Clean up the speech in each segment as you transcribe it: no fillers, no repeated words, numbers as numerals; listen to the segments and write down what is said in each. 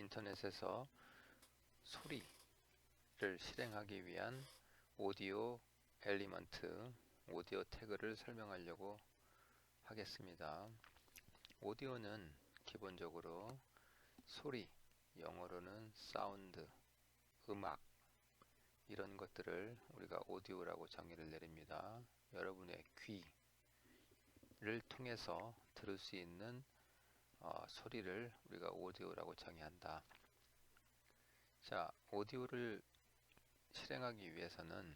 인터넷에서 소리를 실행하기 위한 오디오 엘리먼트, 오디오 태그를 설명하려고 하겠습니다. 오디오는 기본적으로 소리, 영어로는 사운드, 음악, 이런 것들을 우리가 오디오라고 정의를 내립니다. 여러분의 귀를 통해서 들을 수 있는 소리를 우리가 오디오라고 정의한다. 자, 오디오를 실행하기 위해서는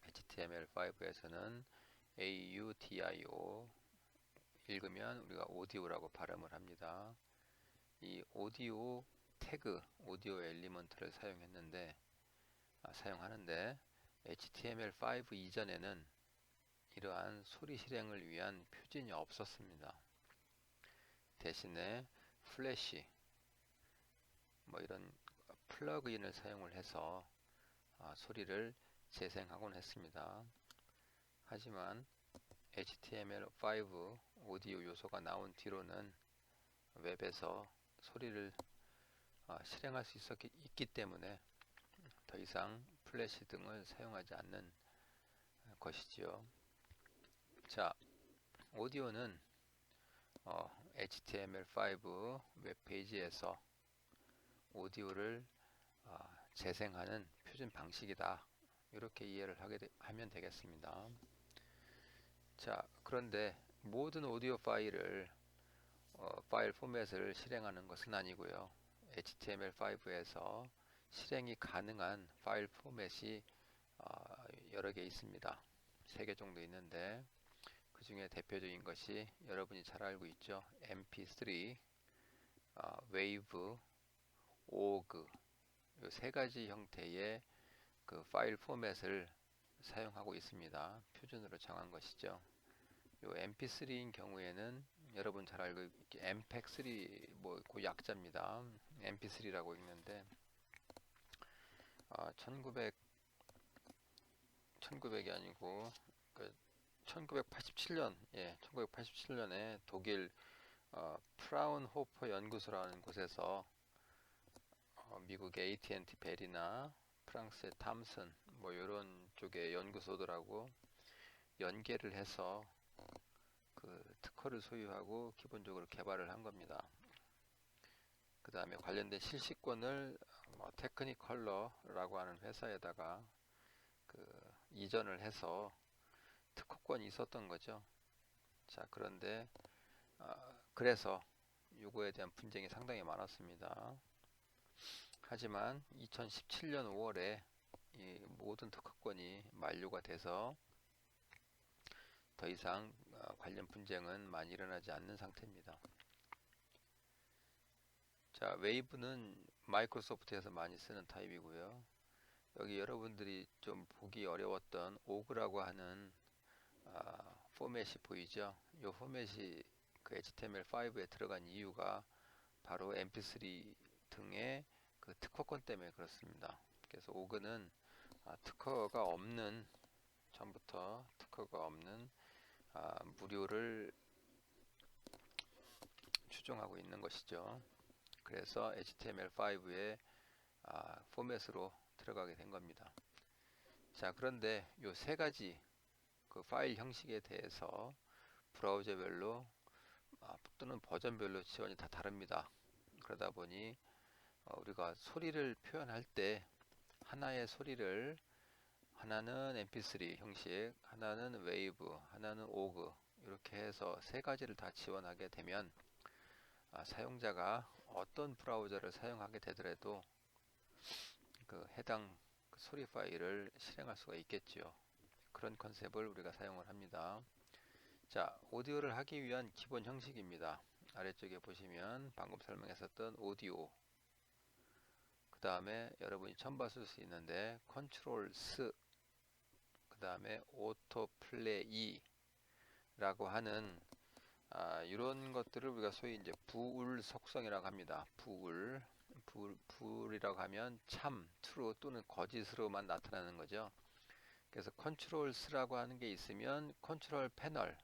HTML5에서는 AUDIO 읽으면 우리가 오디오라고 발음을 합니다. 이 오디오 태그, 오디오 엘리먼트를 사용하는데 HTML5 이전에는 이러한 소리 실행을 위한 표준이 없었습니다. 대신에 플래시, 이런 플러그인을 사용을 해서 소리를 재생하곤 했습니다. 하지만 HTML5 오디오 요소가 나온 뒤로는 웹에서 소리를 실행할 수 있기 때문에 더 이상 플래시 등을 사용하지 않는 것이지요. 자, 오디오는 HTML5 웹페이지에서 오디오를 재생하는 표준 방식이다. 이렇게 이해를 하면 되겠습니다. 자, 그런데 모든 오디오 파일 포맷을 실행하는 것은 아니고요. HTML5에서 실행이 가능한 파일 포맷이 여러 개 있습니다. 3개 정도 있는데 그 중에 대표적인 것이 여러분이 잘 알고 있죠. MP3, Wave, OGG 이 3가지 형태의 그 파일 포맷을 사용하고 있습니다. 표준으로 정한 것이죠. 요 MP3인 경우에는 여러분 잘 알고 있게 MPEG-3 그 약자입니다. MP3라고 읽는데 1900이 아니고 1987년 1987년에 독일 프라운호퍼 연구소라는 곳에서 미국의 AT&T 벨이나 프랑스의 탐슨 이런 쪽의 연구소들하고 연계를 해서 그 특허를 소유하고 기본적으로 개발을 한 겁니다. 그 다음에 관련된 실시권을 테크니컬러라고 하는 회사에다가 이전을 해서 특허권이 있었던 거죠. 자, 그런데 그래서 요거에 대한 분쟁이 상당히 많았습니다. 하지만 2017년 5월에 이 모든 특허권이 만료가 돼서 더 이상 관련 분쟁은 많이 일어나지 않는 상태입니다. 자, 웨이브는 마이크로소프트에서 많이 쓰는 타입이고요. 여기 여러분들이 좀 보기 어려웠던 오그라고 하는 포맷이 보이죠? 이 포맷이 그 HTML5에 들어간 이유가 바로 MP3 등의 그 특허권 때문에 그렇습니다. 그래서 오그는 처음부터 특허가 없는 무료를 추종하고 있는 것이죠. 그래서 HTML5의 포맷으로 들어가게 된 겁니다. 자, 그런데 이 3가지 그 파일 형식에 대해서 브라우저별로 또는 버전별로 지원이 다 다릅니다. 그러다 보니 우리가 소리를 표현할 때 하나의 소리를 하나는 MP3 형식, 하나는 웨이브, 하나는 오그 이렇게 해서 3가지를 다 지원하게 되면 사용자가 어떤 브라우저를 사용하게 되더라도 그 해당 소리 파일을 실행할 수가 있겠지요. 그런 컨셉을 우리가 사용을 합니다. 자, 오디오를 하기 위한 기본 형식입니다. 아래쪽에 보시면 방금 설명했었던 오디오, 그 다음에 여러분이 처음 봤을 수 있는데 컨트롤 스, 그 다음에 오토 플레이 라고 하는 이런 것들을 우리가 소위 이제 부울 속성이라고 합니다. 부울이라고 하면 참, true 또는 거짓으로만 나타나는 거죠. 그래서 컨트롤스라고 하는 게 있으면 컨트롤 패널,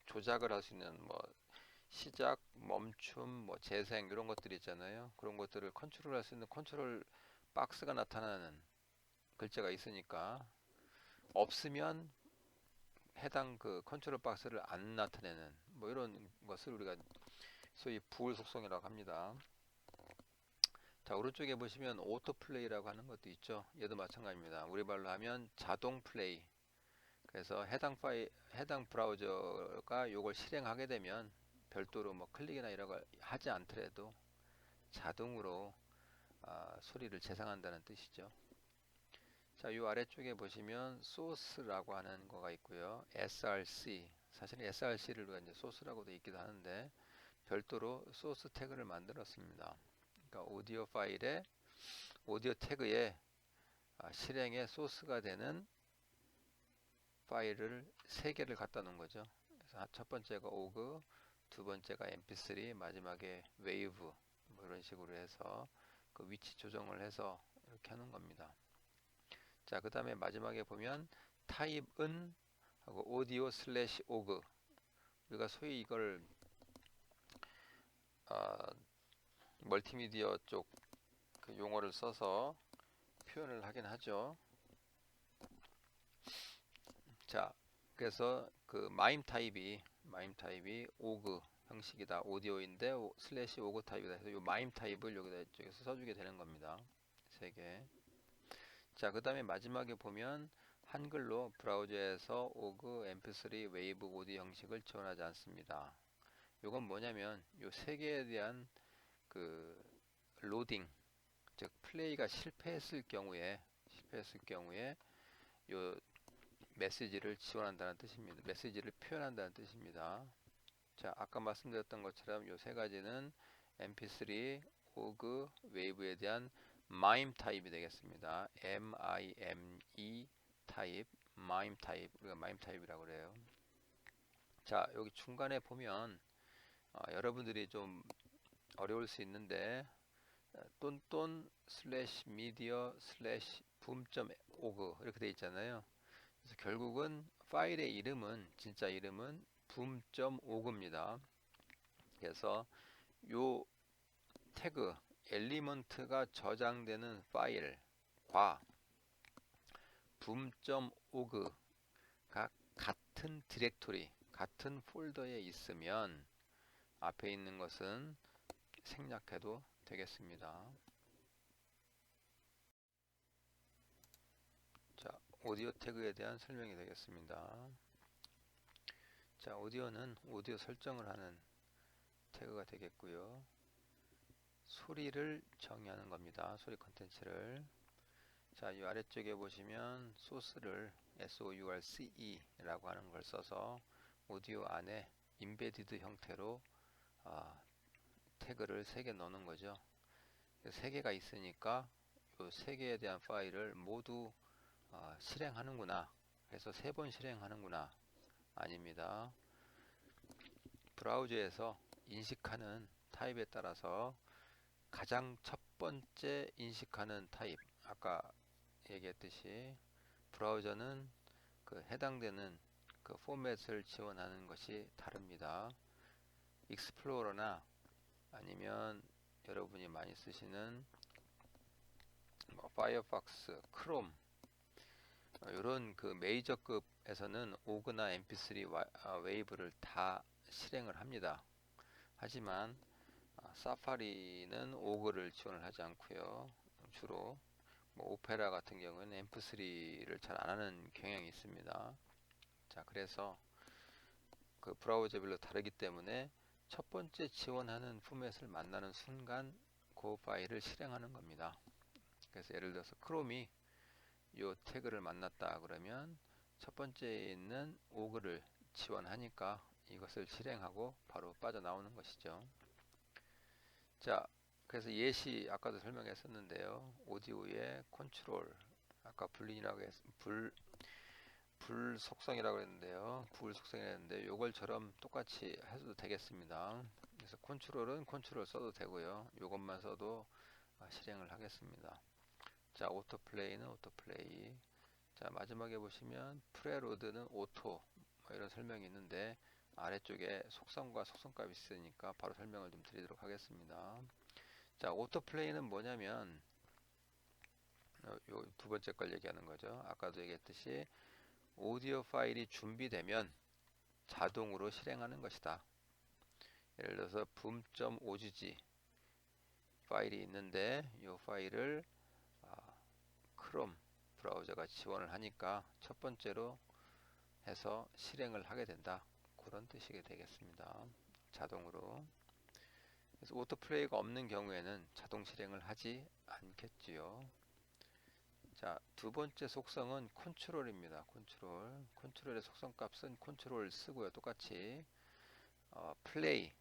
조작을 할 수 있는 시작, 멈춤, 뭐 재생 이런 것들 있잖아요. 그런 것들을 컨트롤할 수 있는 컨트롤 박스가 나타나는 글자가 있으니까 없으면 해당 그 컨트롤 박스를 안 나타내는 뭐 이런 것을 우리가 소위 부울 속성이라고 합니다. 자, 오른쪽에 보시면 오토 플레이라고 하는 것도 있죠. 얘도 마찬가지입니다. 우리 말로 하면 자동 플레이. 그래서 해당 브라우저가 이걸 실행하게 되면 별도로 뭐 클릭이나 이런 걸 하지 않더라도 자동으로 소리를 재생한다는 뜻이죠. 자, 이 아래쪽에 보시면 소스라고 하는 거가 있고요. src. 사실은 src를 우리가 이제 소스라고도 있기도 하는데 별도로 소스 태그를 만들었습니다. 그러니까 오디오 파일에 오디오 태그에 실행의 소스가 되는 파일을 3개를 갖다 놓은 거죠. 그래서 첫 번째가 오그, 두 번째가 mp3, 마지막에 웨이브 뭐 이런 식으로 해서 그 위치 조정을 해서 이렇게 하는 겁니다. 자, 그 다음에 마지막에 보면 타입은 하고 오디오 슬래시 오그, 우리가 소위 이걸 멀티미디어 쪽 그 용어를 써서 표현을 하긴 하죠. 자, 그래서 그 마임 타입이 오그 형식이다, 오디오인데 슬래시 오그 타입이다 해서 이 마임 타입을 여기다 이쪽에서 써주게 되는 겁니다. 3개. 자, 그 다음에 마지막에 보면 한글로 브라우저에서 오그, mp3, 웨이브, 오디오 형식을 지원하지 않습니다. 이건 뭐냐면 이 3개에 대한 그 로딩, 즉 플레이가 실패했을 경우에 요 메시지를 지원한다는 뜻입니다. 메시지를 표현한다는 뜻입니다. 자, 아까 말씀드렸던 것처럼 이 3가지는 mp3, 오그, 웨이브에 대한 MIME 타입이 되겠습니다. MIME 타입, MIME 타입, 우리가 MIME 타입이라고 그래요. 자, 여기 중간에 보면 여러분들이 좀 어려울 수 있는데 똔똔 슬래시 미디어 슬래시 붐.오그 이렇게 돼 있잖아요. 그래서 결국은 파일의 이름은 진짜 이름은 붐.오그입니다. 그래서 요 태그 엘리먼트가 저장되는 파일과 붐.오그가 같은 디렉토리, 같은 폴더에 있으면 앞에 있는 것은 생략해도 되겠습니다. 자, 오디오 태그에 대한 설명이 되겠습니다. 자, 오디오는 오디오 설정을 하는 태그가 되겠고요. 소리를 정의하는 겁니다. 소리 컨텐츠를. 자, 이 아래쪽에 보시면 소스를 source 라고 하는 걸 써서 오디오 안에 임베디드 형태로 태그를 3개 넣는 거죠. 3개가 있으니까 이 3개에 대한 파일을 모두 실행하는구나. 그래서 3번 실행하는구나. 아닙니다. 브라우저에서 인식하는 타입에 따라서 가장 첫 번째 인식하는 타입, 아까 얘기했듯이 브라우저는 그 해당되는 그 포맷을 지원하는 것이 다릅니다. 익스플로러나 아니면 여러분이 많이 쓰시는 뭐 파이어폭스, 크롬 이런 그 메이저급에서는 오그나 mp3 웨이브를 다 실행을 합니다. 하지만 사파리는 오그를 지원을 하지 않고요. 주로 뭐 오페라 같은 경우는 mp3를 잘 안 하는 경향이 있습니다. 자, 그래서 그 브라우저별로 다르기 때문에 첫 번째 지원하는 포맷을 만나는 순간 그 파일을 실행하는 겁니다. 그래서 예를 들어서 크롬이 이 태그를 만났다 그러면 첫 번째에 있는 오그를 지원하니까 이것을 실행하고 바로 빠져나오는 것이죠. 자, 그래서 예시 아까도 설명했었는데요. 오디오의 컨트롤, 아까 불린이라고 불 속성이라고 했는데요. 불 속성이라고 했는데 이걸처럼 똑같이 해도 되겠습니다. 그래서 컨트롤은 컨트롤 써도 되고요. 이것만 써도 실행을 하겠습니다. 자, 오토플레이는 오토플레이. 자, 마지막에 보시면 프레로드는 오토 뭐 이런 설명이 있는데 아래쪽에 속성과 속성값이 있으니까 바로 설명을 좀 드리도록 하겠습니다. 자, 오토플레이는 뭐냐면 요 두 번째 걸 얘기하는 거죠. 아까도 얘기했듯이 오디오 파일이 준비되면 자동으로 실행하는 것이다. 예를 들어서 boom.ogg 파일이 있는데 이 파일을 크롬 브라우저가 지원을 하니까 첫 번째로 해서 실행을 하게 된다. 그런 뜻이 되겠습니다. 자동으로. 그래서 오토플레이가 없는 경우에는 자동 실행을 하지 않겠지요. 자, 두 번째 속성은 컨트롤입니다. 컨트롤의 속성값은 컨트롤 쓰고요. 똑같이 플레이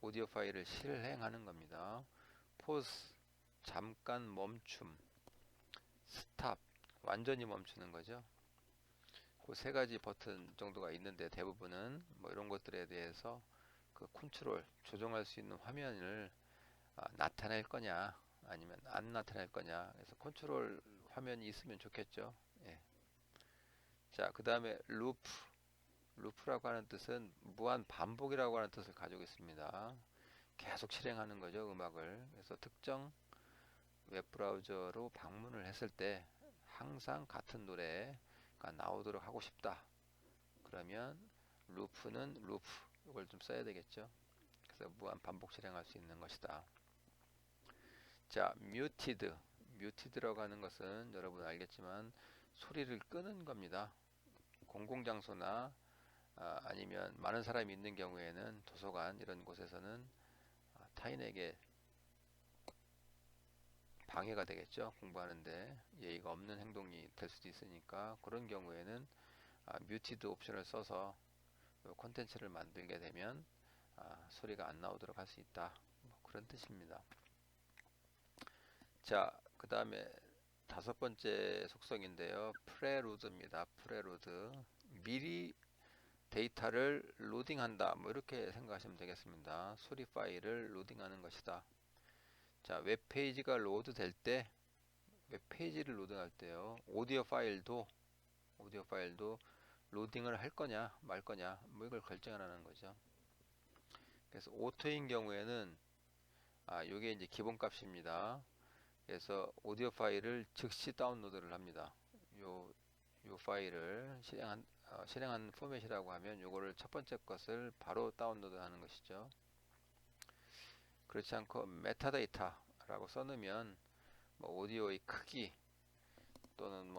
오디오 파일을 실행하는 겁니다. 포즈 잠깐 멈춤, 스탑 완전히 멈추는 거죠. 그 세 가지 버튼 정도가 있는데 대부분은 뭐 이런 것들에 대해서 그 컨트롤 조정할 수 있는 화면을 나타낼 거냐 아니면 안 나타낼 거냐. 그래서 컨트롤 화면이 있으면 좋겠죠. 예. 자, 그 다음에 루프라고 하는 뜻은 무한 반복이라고 하는 뜻을 가지고 있습니다. 계속 실행하는 거죠, 음악을. 그래서 특정 웹브라우저로 방문을 했을 때 항상 같은 노래가 나오도록 하고 싶다. 그러면 루프는 루프 이걸 좀 써야 되겠죠. 그래서 무한 반복 실행할 수 있는 것이다. 자, 뮤티드라고 하는 것은 여러분 알겠지만 소리를 끄는 겁니다. 공공장소나 아니면 많은 사람이 있는 경우에는 도서관 이런 곳에서는 타인에게 방해가 되겠죠. 공부하는데 예의가 없는 행동이 될 수도 있으니까 그런 경우에는 뮤티드 옵션을 써서 콘텐츠를 만들게 되면 소리가 안 나오도록 할 수 있다. 뭐 그런 뜻입니다. 자, 그 다음에 다섯 번째 속성인데요. 프레루드입니다. 프레루드. 미리 데이터를 로딩한다. 뭐 이렇게 생각하시면 되겠습니다. 소리 파일을 로딩하는 것이다. 자, 웹페이지가 로드 될 때, 웹페이지를 로딩할 때요. 오디오 파일도 로딩을 할 거냐 말 거냐 뭐 이걸 결정하라는 거죠. 그래서 오토인 경우에는 요게 이제 기본 값입니다. 그래서 오디오 파일을 즉시 다운로드를 합니다. 요 파일을 실행한 포맷이라고 하면 요거를 첫 번째 것을 바로 다운로드 하는 것이죠. 그렇지 않고 메타데이터라고 써놓으면 뭐 오디오의 크기 또는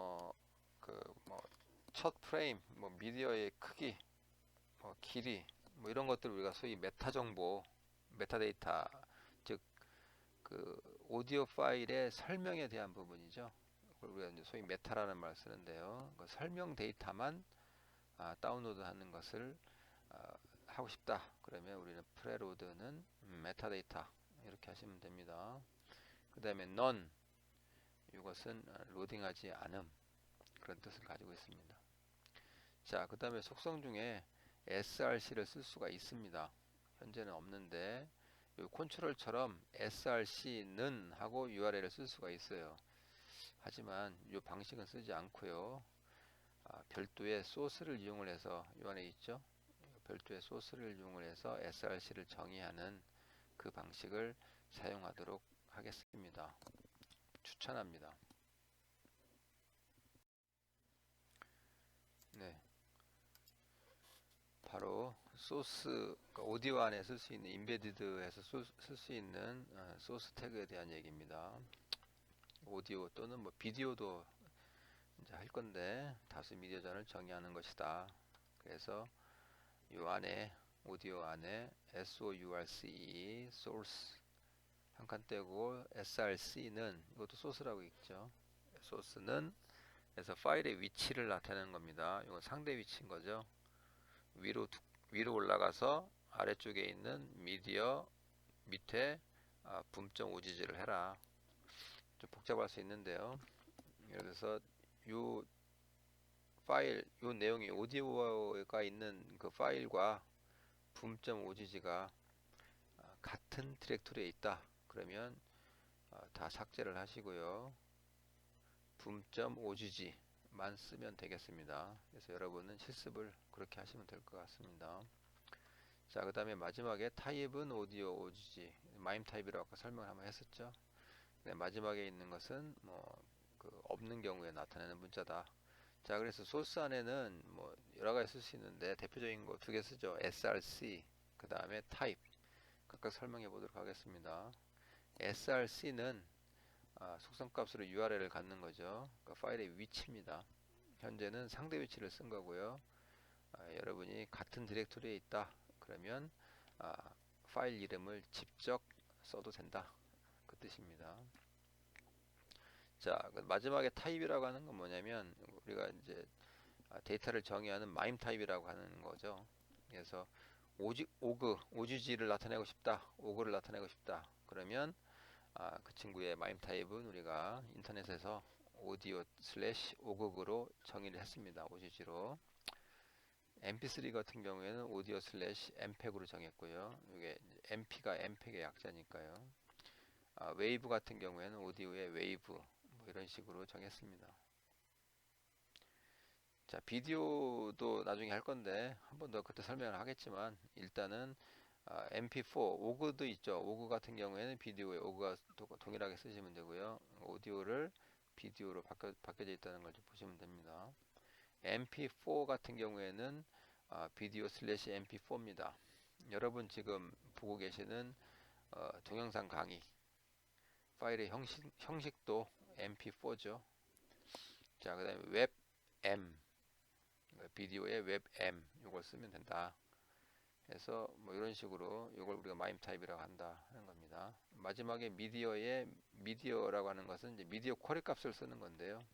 첫 프레임, 뭐 미디어의 크기, 뭐 길이, 뭐 이런 것들 우리가 소위 메타 정보, 메타데이터, 즉 그 오디오 파일의 설명에 대한 부분이죠. 그걸 우리가 이제 소위 메타라는 말을 쓰는데요. 그 설명 데이터만 다운로드하는 것을 하고 싶다. 그러면 우리는 프레로드는 메타데이터 이렇게 하시면 됩니다. 그 다음에 none 이것은 로딩하지 않음 그런 뜻을 가지고 있습니다. 자, 그 다음에 속성 중에 src를 쓸 수가 있습니다. 현재는 없는데 요 컨트롤처럼 src는 하고 url을 쓸 수가 있어요. 하지만 이 방식은 쓰지 않고요. 별도의 소스를 이용을 해서 요 안에 있죠. 별도의 소스를 이용을 해서 src를 정의하는 그 방식을 사용하도록 하겠습니다. 추천합니다. 네, 바로 소스 그러니까 오디오 안에 쓸 수 있는 인베디드에서 쓸 수 있는 소스 태그에 대한 얘기입니다. 오디오 또는 뭐 비디오도 이제 할 건데 다수 미디어전을 정의하는 것이다. 그래서 요 안에 오디오 안에 source source 한 칸 떼고 src는 이것도 소스라고 있죠. 소스는 그래서 파일의 위치를 나타내는 겁니다. 이건 상대 위치인 거죠. 위로 올라가서 아래쪽에 있는 미디어 밑에 boom.ogg를 해라. 좀 복잡할 수 있는데요. 예를 들어서 요 파일, 요 내용이 오디오가 있는 그 파일과 boom.ogg가 같은 디렉토리에 있다. 그러면 다 삭제를 하시고요. boom.ogg 만 쓰면 되겠습니다. 그래서 여러분은 실습을 그렇게 하시면 될 것 같습니다. 자, 그 다음에 마지막에 타입은 오디오 OGG 마임 타입이라고 아까 설명을 한번 했었죠. 네, 마지막에 있는 것은 없는 경우에 나타내는 문자다. 자, 그래서 소스 안에는 뭐 여러 가지 쓸 수 있는데 대표적인 거 두 개 쓰죠. src 그 다음에 타입 각각 설명해 보도록 하겠습니다. src는 속성값으로 URL을 갖는 거죠. 그러니까 파일의 위치입니다. 현재는 상대 위치를 쓴 거고요. 여러분이 같은 디렉토리에 있다 그러면 파일 이름을 직접 써도 된다 그 뜻입니다. 자, 마지막에 타입이라고 하는 건 뭐냐면 우리가 이제 데이터를 정의하는 마임 타입이라고 하는 거죠. 그래서 오그를 나타내고 싶다, 오그를 나타내고 싶다. 그러면 그 친구의 마임 타입은 우리가 인터넷에서 오디오 슬래시 오그로 정의를 했습니다. 오지지로. mp3 같은 경우에는 오디오 슬래시 mpeg으로 정했고요. 이게 mp가 mpeg의 약자니까요. 웨이브 같은 경우에는 오디오의 웨이브 뭐 이런 식으로 정했습니다. 자, 비디오도 나중에 할 건데 한 번 더 그때 설명을 하겠지만 일단은 mp4 오그도 있죠. 오그 같은 경우에는 비디오에 오그가 동일하게 쓰시면 되고요. 오디오를 비디오로 바뀌어져 있다는 걸 좀 보시면 됩니다. mp4 같은 경우에는 비디오 슬래시 mp4입니다. 여러분 지금 보고 계시는 동영상 강의 파일의 형식도 mp4죠. 자, 그 다음에 웹m 비디오의 웹m 이걸 쓰면 된다. 그래서 뭐 이런 식으로 이걸 우리가 마임 타입이라고 한다 하는 겁니다. 마지막에 미디어라고 하는 것은 이제 미디어 쿼리 값을 쓰는 건데요.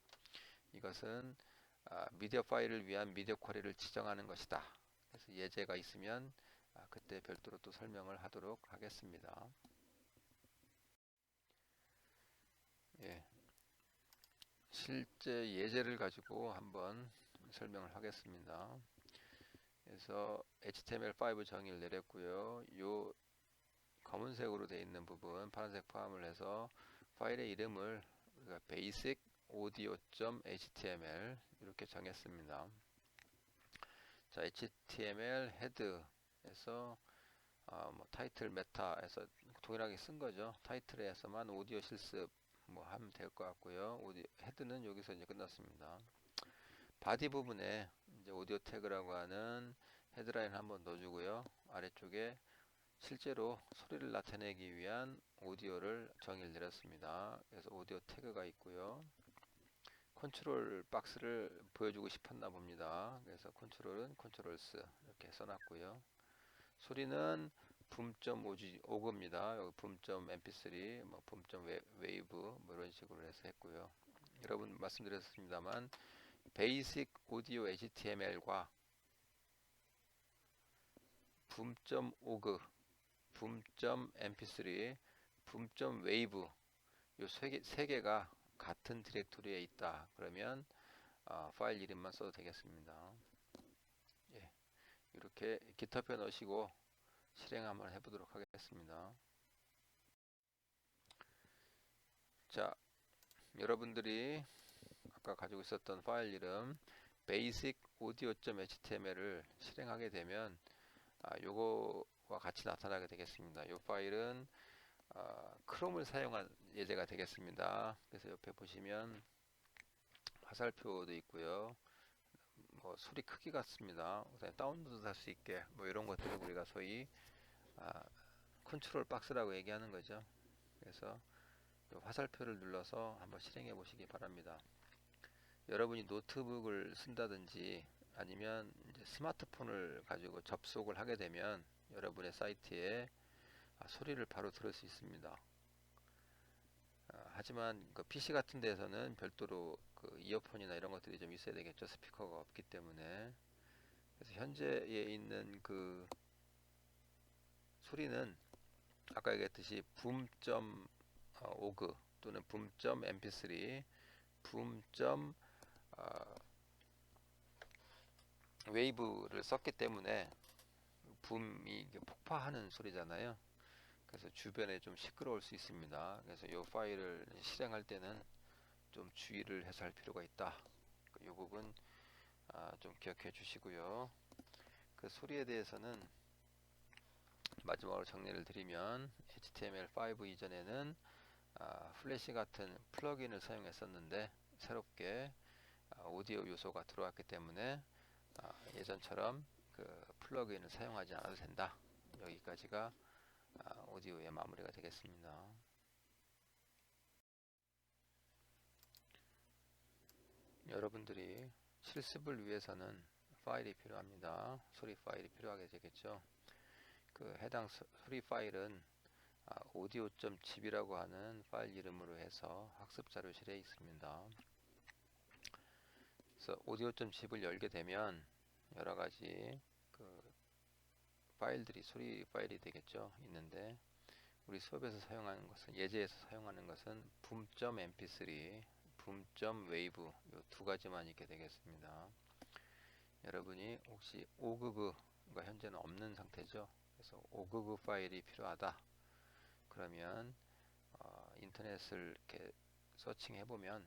이것은 미디어 파일을 위한 미디어 쿼리를 지정하는 것이다. 그래서 예제가 있으면 그때 별도로 또 설명을 하도록 하겠습니다. 예, 실제 예제를 가지고 한번 설명을 하겠습니다. 그래서 HTML5 정의를 내렸고요. 요 검은색으로 되어 있는 부분 파란색 포함을 해서 파일의 이름을 우리가 basic audio.html 이렇게 정했습니다. 자, HTML 헤드에서 뭐 타이틀 메타에서 동일하게 쓴 거죠. 타이틀에서만 오디오 실습 뭐 하면 될 것 같고요. 헤드는 여기서 이제 끝났습니다. 바디 부분에 이제 오디오 태그라고 하는 헤드라인 한번 넣어주고요. 아래쪽에 실제로 소리를 나타내기 위한 오디오를 정의를 내렸습니다. 그래서 오디오 태그가 있고요. 컨트롤 박스를 보여주고 싶었나 봅니다. 그래서 컨트롤은 컨트롤스 이렇게 써놨고요. 소리는 붐.오그입니다. 여기 붐.mp3, 뭐 붐.웨이브 뭐 이런 식으로 해서 했고요. 여러분 말씀드렸습니다만 베이직 오디오 HTML과 붐.오그, 붐.mp3, 붐.웨이브 이 세 개가 같은 디렉토리에 있다. 그러면 파일 이름만 써도 되겠습니다. 예, 이렇게 GitHub에 넣으시고 실행 한번 해보도록 하겠습니다. 자, 여러분들이 아까 가지고 있었던 파일 이름 basic audio.html을 실행하게 되면 요거와 같이 나타나게 되겠습니다. 이 파일은 크롬을 사용한 예제가 되겠습니다. 그래서 옆에 보시면 화살표도 있고요. 뭐 소리 크기 같습니다. 다운로드 할 수 있게 뭐 이런 것들을 우리가 소위 컨트롤 박스라고 얘기하는 거죠. 그래서 화살표를 눌러서 한번 실행해 보시기 바랍니다. 여러분이 노트북을 쓴다든지 아니면 이제 스마트폰을 가지고 접속을 하게 되면 여러분의 사이트에 소리를 바로 들을 수 있습니다. 하지만 그 PC 같은 데서는 별도로 그 이어폰이나 이런 것들이 좀 있어야 되겠죠. 스피커가 없기 때문에. 그래서 현재에 있는 그 소리는 아까 얘기했듯이 붐.오그 또는 붐.mp3, 붐.웨이브를 썼기 때문에 붐이 폭파하는 소리잖아요. 그래서 주변에 좀 시끄러울 수 있습니다. 그래서 이 파일을 실행할 때는 좀 주의를 해서 할 필요가 있다. 이 부분 좀 기억해 주시고요. 그 소리에 대해서는 마지막으로 정리를 드리면 HTML5 이전에는 플래시 같은 플러그인을 사용했었는데 새롭게 오디오 요소가 들어왔기 때문에 예전처럼 그 플러그인을 사용하지 않아도 된다. 여기까지가 오디오의 마무리가 되겠습니다. 여러분들이 실습을 위해서는 파일이 필요합니다. 소리 파일이 필요하게 되겠죠. 그 해당 소리 파일은 audio.zip이라고 하는 파일 이름으로 해서 학습 자료실에 있습니다. 그래서 audio.zip을 열게 되면 여러 가지 그 파일들이 소리 파일이 되겠죠. 있는데 우리 수업에서 사용하는 것은 예제에서 사용하는 것은 boom.mp3, boom.wave 이 두 가지만 있게 되겠습니다. 여러분이 혹시 오그그가 현재는 없는 상태죠. 그래서 오그그 파일이 필요하다. 그러면 인터넷을 이렇게 서칭해 보면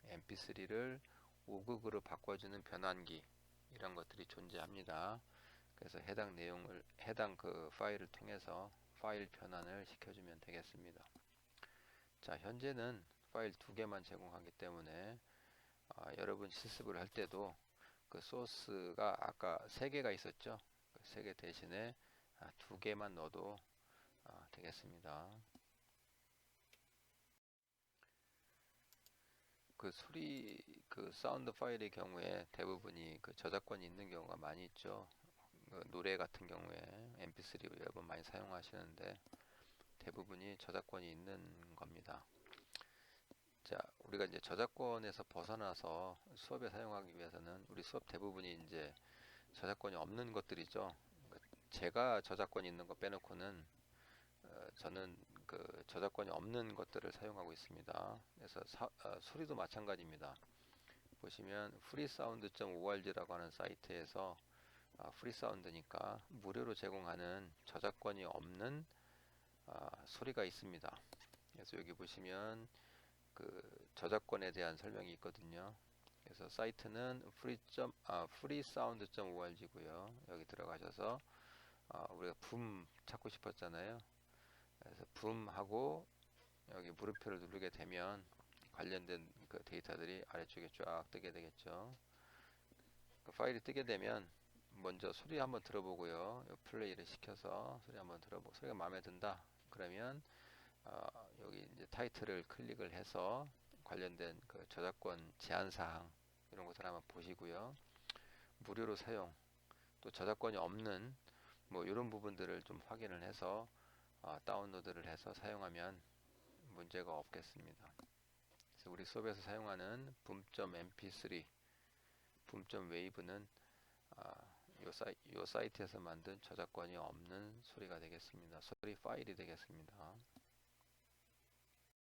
mp3를 오그그로 바꿔주는 변환기 이런 것들이 존재합니다. 그래서 해당 그 파일을 통해서 파일 변환을 시켜주면 되겠습니다. 자, 현재는 파일 2개만 제공하기 때문에 여러분 실습을 할 때도 그 소스가 아까 3개가 있었죠. 그 3개 대신에 2개만 넣어도 되겠습니다. 그 소리 그 사운드 파일의 경우에 대부분이 그 저작권이 있는 경우가 많이 있죠. 그 노래 같은 경우에 mp3 여러분 많이 사용하시는데 대부분이 저작권이 있는 겁니다. 자, 우리가 이제 저작권에서 벗어나서 수업에 사용하기 위해서는 우리 수업 대부분이 이제 저작권이 없는 것들이죠. 제가 저작권이 있는 거 빼놓고는 저는 그 저작권이 없는 것들을 사용하고 있습니다. 그래서 소리도 마찬가지입니다. 보시면 freesound.org라고 하는 사이트에서 프리사운드니까 무료로 제공하는 저작권이 없는 소리가 있습니다. 그래서 여기 보시면 그 저작권에 대한 설명이 있거든요. 그래서 사이트는 freesound.org고요. 여기 들어가셔서 우리가 붐 찾고 싶었잖아요. 그래서 붐하고 여기 물음표를 누르게 되면 관련된 그 데이터들이 아래쪽에 쫙 뜨게 되겠죠. 그 파일이 뜨게 되면 먼저 소리 한번 들어보고요. 플레이를 시켜서 소리 한번 들어보고 소리가 마음에 든다. 그러면 여기 이제 타이틀을 클릭을 해서 관련된 그 저작권 제한 사항 이런 것들 한번 보시고요. 무료로 사용 또 저작권이 없는 뭐 이런 부분들을 좀 확인을 해서 다운로드를 해서 사용하면 문제가 없겠습니다. 그래서 우리 수업에서 사용하는 boom.mp3, boom.wave는 이 사이트에서 만든 저작권이 없는 소리가 되겠습니다. 소리 파일이 되겠습니다.